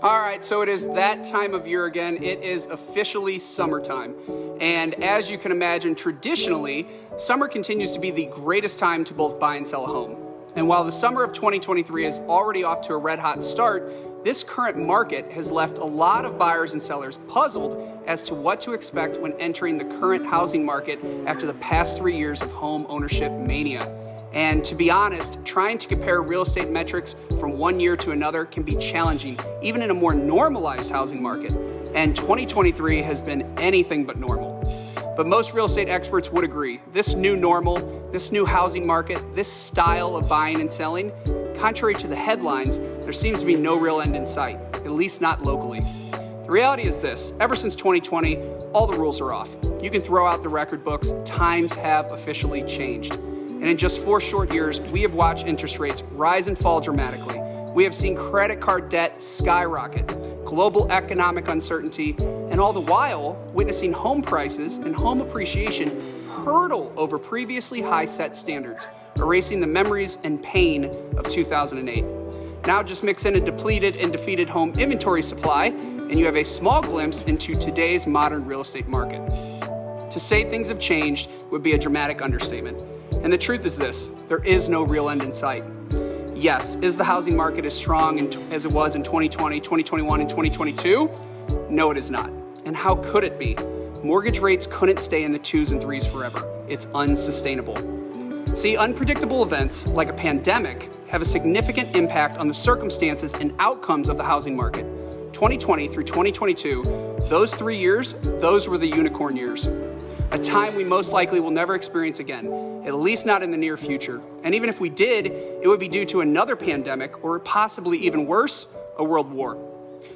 All right, so it is that time of year again. It is officially summertime. And as you can imagine, traditionally, summer continues to be the greatest time to both buy and sell a home. And while the summer of 2023 is already off to a red-hot start, this current market has left a lot of buyers and sellers puzzled as to what to expect when entering the current housing market after the past 3 years of home ownership mania. And to be honest, trying to compare real estate metrics from one year to another can be challenging, even in a more normalized housing market. And 2023 has been anything but normal. But most real estate experts would agree, this new normal, this new housing market, this style of buying and selling, contrary to the headlines, there seems to be no real end in sight, at least not locally. The reality is this, ever since 2020, all the rules are off. You can throw out the record books, times have officially changed. And in just 4 short years, we have watched interest rates rise and fall dramatically. We have seen credit card debt skyrocket, global economic uncertainty, and all the while witnessing home prices and home appreciation hurdle over previously high set standards, erasing the memories and pain of 2008. Now just mix in a depleted and defeated home inventory supply, and you have a small glimpse into today's modern real estate market. To say things have changed would be a dramatic understatement. And the truth is this, there is no real end in sight. Yes, is the housing market as strong as it was in 2020, 2021, and 2022? No, it is not. And how could it be? Mortgage rates couldn't stay in the 2s and 3s forever. It's unsustainable. See, unpredictable events like a pandemic have a significant impact on the circumstances and outcomes of the housing market. 2020 through 2022, those 3 years, those were the unicorn years. A time we most likely will never experience again, at least not in the near future. And even if we did, it would be due to another pandemic or possibly even worse, a world war.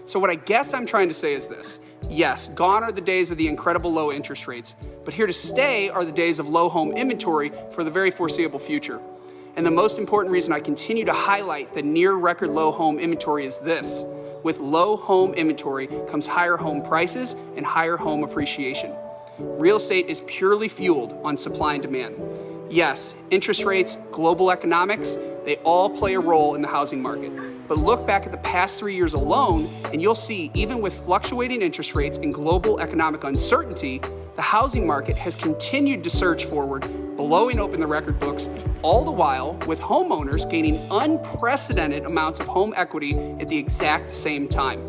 So what I guess I'm trying to say is this. Yes, gone are the days of the incredible low interest rates, but here to stay are the days of low home inventory for the very foreseeable future. And the most important reason I continue to highlight the near record low home inventory is this. With low home inventory comes higher home prices and higher home appreciation. Real estate is purely fueled on supply and demand. Yes, interest rates, global economics, they all play a role in the housing market. But look back at the past 3 years alone, and you'll see even with fluctuating interest rates and global economic uncertainty, the housing market has continued to surge forward, blowing open the record books, all the while with homeowners gaining unprecedented amounts of home equity at the exact same time.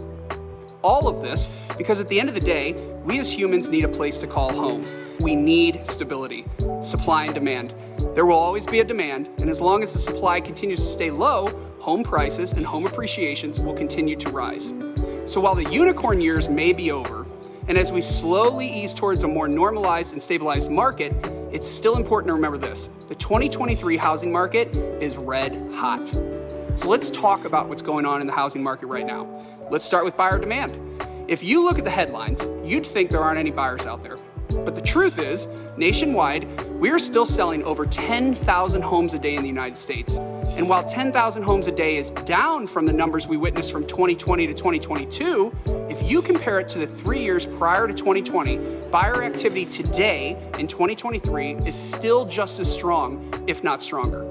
All of this because at the end of the day, we as humans need a place to call home. We need stability, supply and demand. There will always be a demand, and as long as the supply continues to stay low, home prices and home appreciations will continue to rise. So while the unicorn years may be over, and as we slowly ease towards a more normalized and stabilized market, it's still important to remember this. The 2023 housing market is red hot. So let's talk about what's going on in the housing market right now. Let's start with buyer demand. If you look at the headlines, you'd think there aren't any buyers out there. But the truth is, nationwide, we are still selling over 10,000 homes a day in the United States. And while 10,000 homes a day is down from the numbers we witnessed from 2020 to 2022, if you compare it to the 3 years prior to 2020, buyer activity today in 2023 is still just as strong, if not stronger.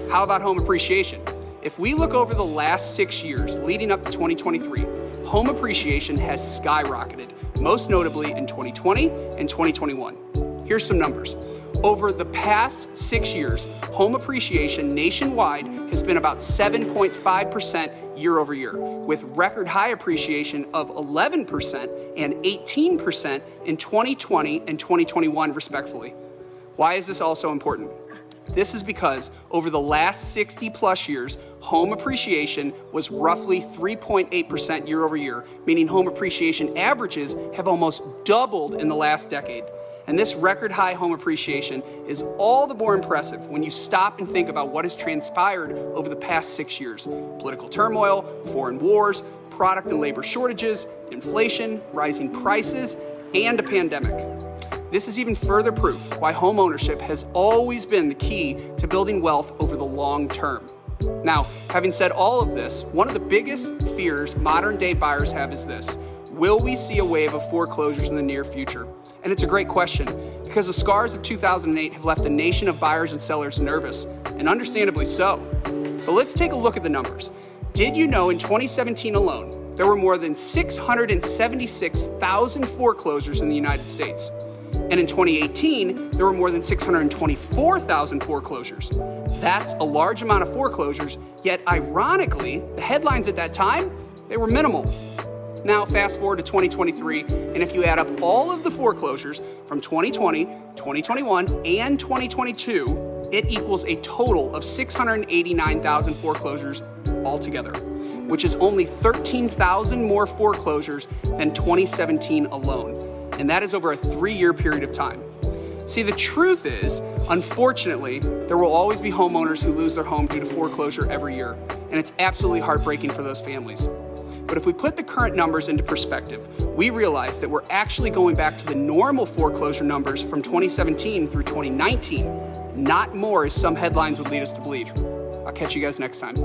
How about home appreciation? If we look over the last 6 years leading up to 2023, home appreciation has skyrocketed, most notably in 2020 and 2021. Here's some numbers. Over the past 6 years, home appreciation nationwide has been about 7.5% year over year, with record high appreciation of 11% and 18% in 2020 and 2021 respectively. Why is this also important? This is because over the last 60 plus years, home appreciation was roughly 3.8% year over year, meaning home appreciation averages have almost doubled in the last decade. And this record high home appreciation is all the more impressive when you stop and think about what has transpired over the past 6 years. Political turmoil, foreign wars, product and labor shortages, inflation, rising prices, and a pandemic. This is even further proof why home ownership has always been the key to building wealth over the long term. Now, having said all of this, one of the biggest fears modern day buyers have is this: will we see a wave of foreclosures in the near future? And it's a great question because the scars of 2008 have left a nation of buyers and sellers nervous, and understandably so. But let's take a look at the numbers. Did you know in 2017 alone, there were more than 676,000 foreclosures in the United States. And in 2018, there were more than 624,000 foreclosures. That's a large amount of foreclosures, yet ironically, the headlines at that time, they were minimal. Now fast forward to 2023, and if you add up all of the foreclosures from 2020, 2021, and 2022, it equals a total of 689,000 foreclosures altogether, which is only 13,000 more foreclosures than 2017 alone. And that is over a 3-year period of time. See, the truth is, unfortunately, there will always be homeowners who lose their home due to foreclosure every year, and it's absolutely heartbreaking for those families. But if we put the current numbers into perspective, we realize that we're actually going back to the normal foreclosure numbers from 2017 through 2019, not more as some headlines would lead us to believe. I'll catch you guys next time.